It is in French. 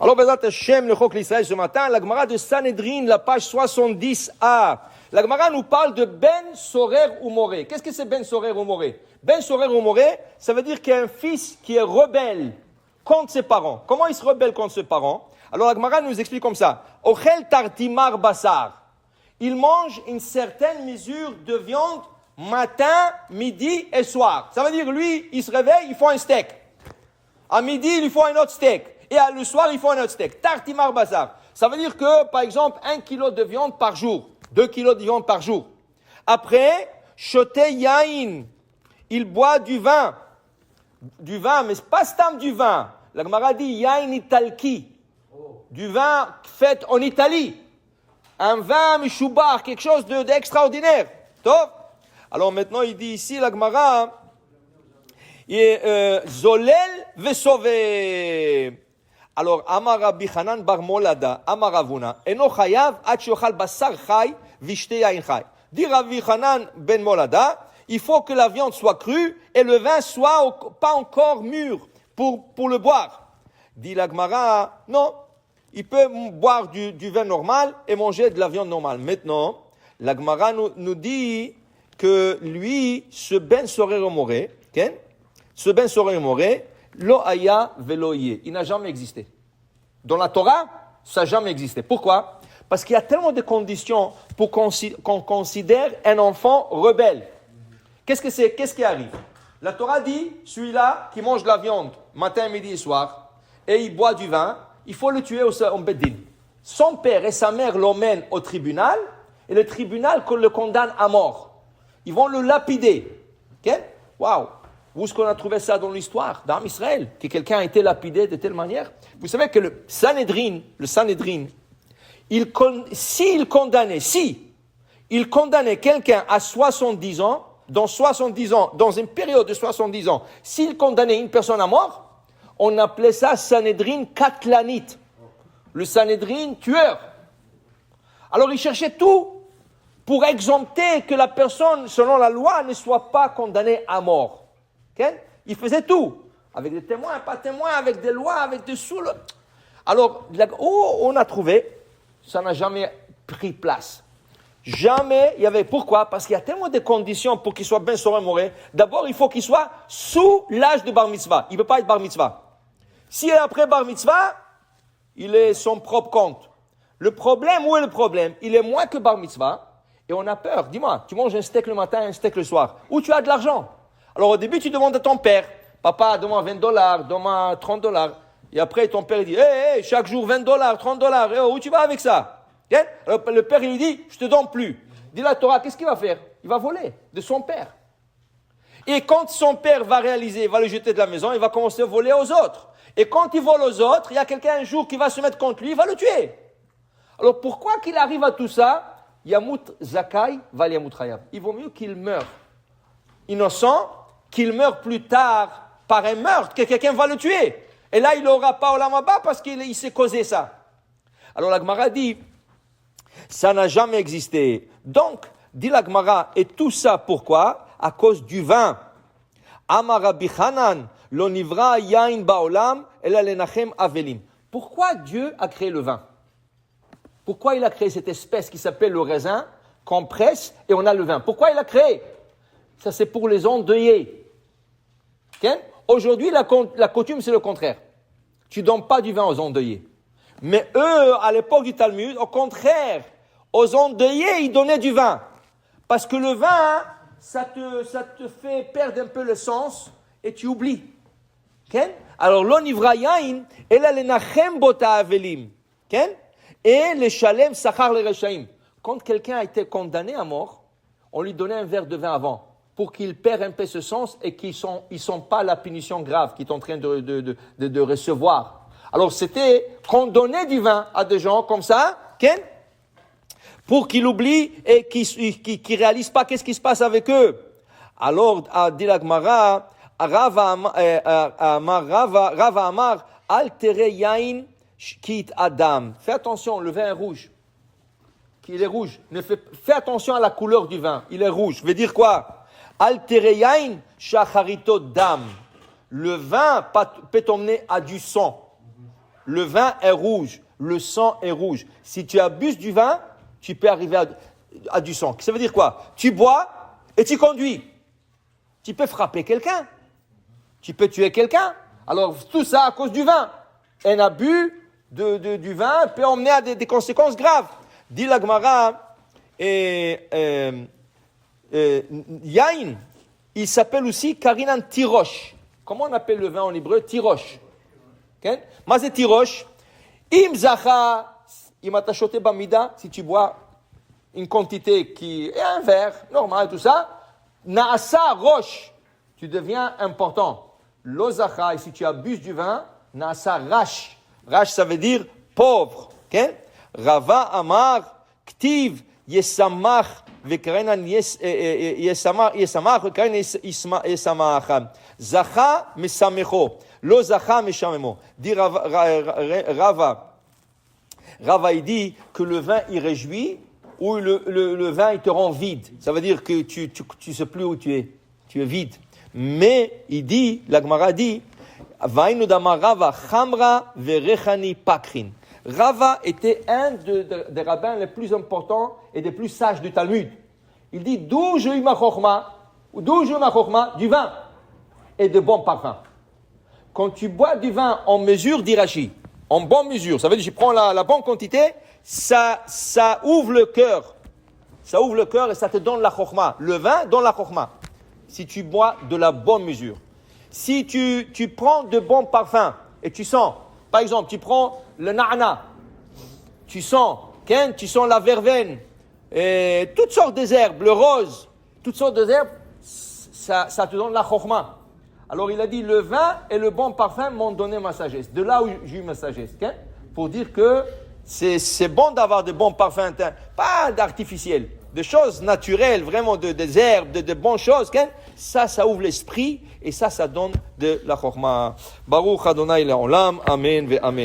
Alors, Bezat Hashem, le Chok l'Israël ce matin, la Gemara de Sanhedrin, la page 70a. La Gemara nous parle de Ben Sorer ou Moré. Qu'est-ce que c'est Ben Sorer ou Moré? Ben Sorer ou Moré, ça veut dire qu'il y a un fils qui est rebelle contre ses parents. Comment il se rebelle contre ses parents? Alors, la Gemara nous explique comme ça. Ochel tartimar basar. Il mange une certaine mesure de viande matin, midi et soir. Ça veut dire, lui, il se réveille, il faut un steak. À midi, il faut un autre steak. Et le soir, il faut un autre steak. Tartimar basar. Ça veut dire que, par exemple, 1 kilo de viande par jour. 2 kilos de viande par jour. Après, shote yain. Il boit du vin. Du vin, mais c'est pas stam du vin. La Gemara dit yain italki. Du vin fait en Italie. Un vin mishoubar, quelque chose d'extraordinaire. Top. Alors maintenant, il dit ici, la Gemara, Zolel vesové. Alors, Amar Rabbi Hanan bar Molada, Amar Ravuna, Eno chayav ad sheochal basar chay vishte yain chay. Dit Rabbi Hanan ben Molada, il faut que la viande soit crue et le vin soit pas encore mûr pour le boire. Dit la Gemara, non, il peut boire du vin normal et manger de la viande normale. Maintenant, la Gemara nous dit que lui, ce ben sorer moré, okay? Ce ben sorer moré, lo haya velo yeh, il n'a jamais existé. Dans la Torah, ça n'a jamais existé. Pourquoi? Parce qu'il y a tellement de conditions pour qu'on considère un enfant rebelle. Qu'est-ce qui arrive? La Torah dit, celui-là qui mange de la viande matin, midi et soir, et il boit du vin, il faut le tuer au Beddin. Son père et sa mère l'emmènent au tribunal, et le tribunal le condamne à mort. Ils vont le lapider. Okay? Waouh! Où est-ce qu'on a trouvé ça dans l'histoire d'Am Israël? Que quelqu'un a été lapidé de telle manière? Vous savez que le Sanhedrin, s'il condamnait quelqu'un à 70 ans, dans une période de 70 ans, s'il condamnait une personne à mort, on appelait ça Sanhedrin katlanite. Le Sanhedrin tueur. Alors il cherchait tout pour exempter que la personne, selon la loi, ne soit pas condamnée à mort. Okay? Il faisait tout, avec des témoins, pas témoins, avec des lois, avec des sous. Alors, où on a trouvé, ça n'a jamais pris place. Jamais, il y avait. Pourquoi? Parce qu'il y a tellement de conditions pour qu'il soit ben soré moré. D'abord, il faut qu'il soit sous l'âge de bar mitzvah. Il ne peut pas être bar mitzvah. S'il est après bar mitzvah, il est son propre compte. Le problème, où est le problème? Il est moins que bar mitzvah, et on a peur. Dis-moi, tu manges un steak le matin, un steak le soir. Où tu as de l'argent? Alors au début, tu demandes à ton père, papa, donne-moi $20, donne-moi $30. Et après, ton père il dit, hey, chaque jour $20, $30, hey, où tu vas avec ça? Okay? Alors le père il lui dit, je te donne plus. Dit la Torah, qu'est-ce qu'il va faire? Il va voler de son père. Et quand son père va réaliser, il va le jeter de la maison, il va commencer à voler aux autres. Et quand il vole aux autres, il y a quelqu'un un jour qui va se mettre contre lui, il va le tuer. Alors pourquoi qu'il arrive à tout ça? Yamut Zakai, Val Yamut Hayab. Il vaut mieux qu'il meure innocent, qu'il meure plus tard par un meurtre, que quelqu'un va le tuer. Et là, il n'aura pas Olam Haba parce qu'il s'est causé ça. Alors la Gemara dit, ça n'a jamais existé. Donc, dit la Gemara, et tout ça pourquoi? À cause du vin. Amar Rabbi Hanan, lo nivra yain ba'olam, ela lenachem avelim. Pourquoi Dieu a créé le vin? Pourquoi il a créé cette espèce qui s'appelle le raisin, qu'on presse et on a le vin? Pourquoi il a créé? Ça, c'est pour les endeuillés. Okay? Aujourd'hui, la coutume, c'est le contraire. Tu ne donnes pas du vin aux endeuillés. Mais eux, à l'époque du Talmud, au contraire, aux endeuillés, ils donnaient du vin. Parce que le vin, ça te fait perdre un peu le sens et tu oublies. Okay? Alors, l'onivra yain, ela lenachem bota avelim. Okay? Et les shalem sachar le rechaim. Quand quelqu'un a été condamné à mort, on lui donnait un verre de vin avant, pour qu'il perde un peu ce sens et qu'ils ne sont pas la punition grave qu'il est en train de recevoir. Alors c'était qu'on donnait du vin à des gens comme ça, okay? Pour qu'ils oublient et qu'ils ne réalisent pas qu'est-ce qui se passe avec eux. Alors, dit la Gemara, Rava Amar, altere yain kit adam. Fais attention, le vin est rouge. Il est rouge. Fais attention à la couleur du vin. Il est rouge. Veut dire quoi? Altere yain shacharito dam. Le vin peut t'emmener à du sang. le vin est rouge, le sang est rouge. Si tu abuses du vin, tu peux arriver à du sang. Ça veut dire quoi? Tu bois et tu conduis. Tu peux frapper quelqu'un. Tu peux tuer quelqu'un. Alors, tout ça à cause du vin. Un abus du vin peut emmener à des conséquences graves. Dit la Gemara, Yain, il s'appelle aussi Karinan Tirosh. Comment on appelle le vin en hébreu? Tirosh. Okay? Mais c'est Tirosh. Im zacha, imatachote bamida, si tu bois une quantité qui est un verre, normal, tout ça, naasa roche, tu deviens important. Lozacha, et si tu abuses du vin, naasa rash. Rash, ça veut dire pauvre. Okay? Rava amar, ktiv, yesamach, vekrenan yesamach, vekrenan yesamach. Zacha mesamecho, lo zacha meshamemo. Dit Rava, il dit que le vin il réjouit ou le vin il te rend vide. Ça veut dire que tu sais plus où tu es vide. Mais il dit, la Gemara dit, Vainu dama Rava chamra verechani pakrin. Rava était un des rabbins les plus importants et des plus sages du Talmud. Il dit, d'où j'ai eu ma chokma? Du vin et de bons parfums. Quand tu bois du vin en mesure d'Irachi, en bonne mesure, ça veut dire que je prends la bonne quantité, ça ouvre le cœur. Ça ouvre le cœur et ça te donne la chokma. Le vin donne la chokma. Si tu bois de la bonne mesure. Si tu prends de bons parfums et tu sens, par exemple, tu prends le na'na, tu sens la verveine, et toutes sortes d'herbes, le rose, toutes sortes d'herbes, ça te donne la chokma. Alors il a dit, le vin et le bon parfum m'ont donné ma sagesse. De là où j'ai eu ma sagesse. Okay? Pour dire que c'est bon d'avoir de bons parfums, pas d'artificiels, de choses naturelles, vraiment des herbes, de bonnes choses. Okay? Ça ouvre l'esprit et ça donne de la chokma. Baruch Adonai le'olam, amen ve amen.